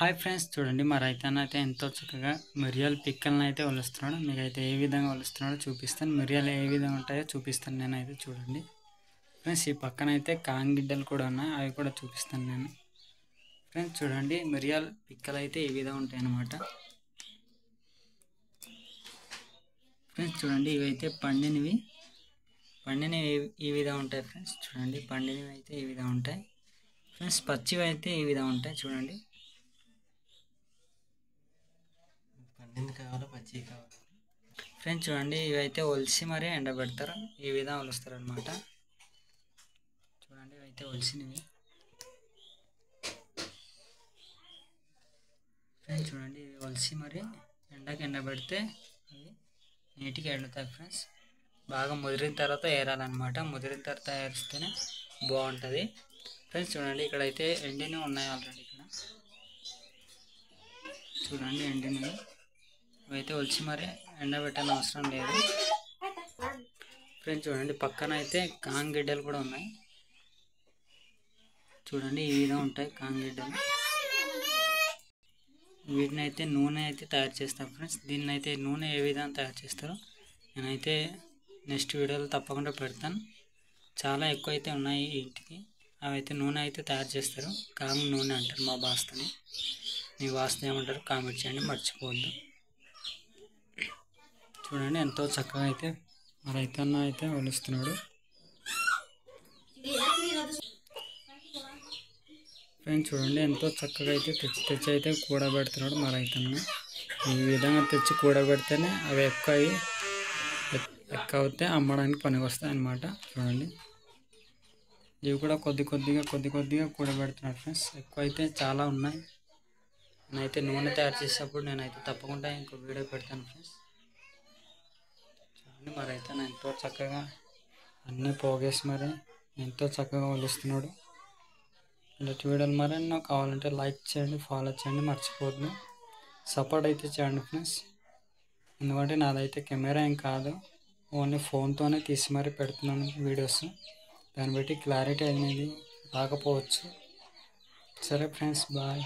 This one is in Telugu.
హాయ్ ఫ్రెండ్స్, చూడండి మా రైతన్న ఎంతో చక్కగా మిరియాల పిక్కలను ఒలుస్తున్నాడు. మీకైతే ఏ విధంగా ఒలుస్తున్నాడో చూపిస్తాను. మిరియాలు ఏ విధంగా ఉంటాయో చూపిస్తాను నేనైతే. చూడండి ఫ్రెండ్స్, ఈ పక్కన అయితే కాంగిడ్డలు కూడా ఉన్నాయి, అవి కూడా చూపిస్తాను నేను. ఫ్రెండ్స్ చూడండి, మిరియాల పిక్కలు అయితే ఈ విధంగా ఉంటాయి అన్నమాట. ఫ్రెండ్స్ చూడండి, ఇవైతే పండినవి ఈ విధంగా ఉంటాయి. ఫ్రెండ్స్ చూడండి, పండినవి అయితే ఈ విధంగా ఉంటాయి. ఫ్రెండ్స్ పచ్చివి అయితే ఈ విధంగా ఉంటాయి. చూడండి, ఫ్రెండ్స్ చూడండి, ఇవైతే ఒలిసి మరీ ఎండబెడతారు. ఈ విధంగా ఒలుస్తారు అనమాట. చూడండి, ఇవైతే ఒలిసినవి. ఫ్రెండ్స్ చూడండి, ఇవి ఒలిసి మరీ ఎండకి ఎండబెడితే అవి నీట్గా ఎండుతాయి. ఫ్రెండ్స్ బాగా ముదిరిన తర్వాత ఏరాలన్నమాట. ముదిరిన తర్వాత ఏరిస్తేనే బాగుంటుంది. ఫ్రెండ్స్ చూడండి, ఇక్కడైతే ఎండినవి ఉన్నాయి ఆల్రెడీ. ఇక్కడ చూడండి, ఎండినవి ఇవైతే ఒలిచి మరీ ఎండబెట్టాలని అవసరం లేదు. ఫ్రెండ్స్ చూడండి, పక్కన అయితే కాంగిడ్డలు కూడా ఉన్నాయి. చూడండి, ఈ విధంగా ఉంటాయి కాంగిడ్డలు. వీటిని అయితే నూనె అయితే తయారు చేస్తాం. ఫ్రెండ్స్ దీన్ని అయితే నూనె ఏ విధంగా తయారు చేస్తారో నేనైతే నెక్స్ట్ వీడియోలో తప్పకుండా పెడతాను. చాలా ఎక్కువ అయితే ఉన్నాయి ఇంటికి. అవి అయితే నూనె అయితే తయారు చేస్తారు. కాము నూనె అంటారు మా భాషని. మీ భాషను ఏమంటారు కామెంట్ చేయండి, మర్చిపోవద్దు. చూడండి, ఎంతో చక్కగా అయితే మా రైతన్న అయితే ఒలుస్తున్నాడు. ఫ్రెండ్స్ చూడండి, ఎంతో చక్కగా అయితే తెచ్చి అయితే కూడబెడుతున్నాడు మా రైతన్న. ఈ విధంగా తెచ్చి కూడబెడితేనే అవి ఎక్కువ అవుతే అమ్మడానికి పనికి వస్తాయి అన్నమాట. చూడండి, ఇవి కూడా కొద్ది కొద్దిగా కూడబెడుతున్నాడు. ఫ్రెండ్స్ ఎక్కువ అయితే చాలా ఉన్నాయి. నేనైతే నూనె తయారు చేసేటప్పుడు నేనైతే తప్పకుండా ఇంకో వీడియో పెడతాను. ఫ్రెండ్స్ చూడండి, మా రైతన్న ఎంతో చక్కగా అన్నీ పోగేసి మరి ఎంతో చక్కగా ఒలుస్తున్నాడు. ఇలాంటి వీడియోలు మరెన్నో కావాలంటే లైక్ చేయండి, ఫాలో చేయండి, మర్చిపోవద్దు. సపోర్ట్ అయితే చేయండి ఫ్రెండ్స్. ఎందుకంటే నాదైతే కెమెరా ఏం కాదు, ఓన్లీ ఫోన్తోనే తీసి మరీ పెడుతున్నాను వీడియోస్. దాన్ని బట్టి క్లారిటీ అనేది రాకపోవచ్చు. సరే ఫ్రెండ్స్, బాయ్.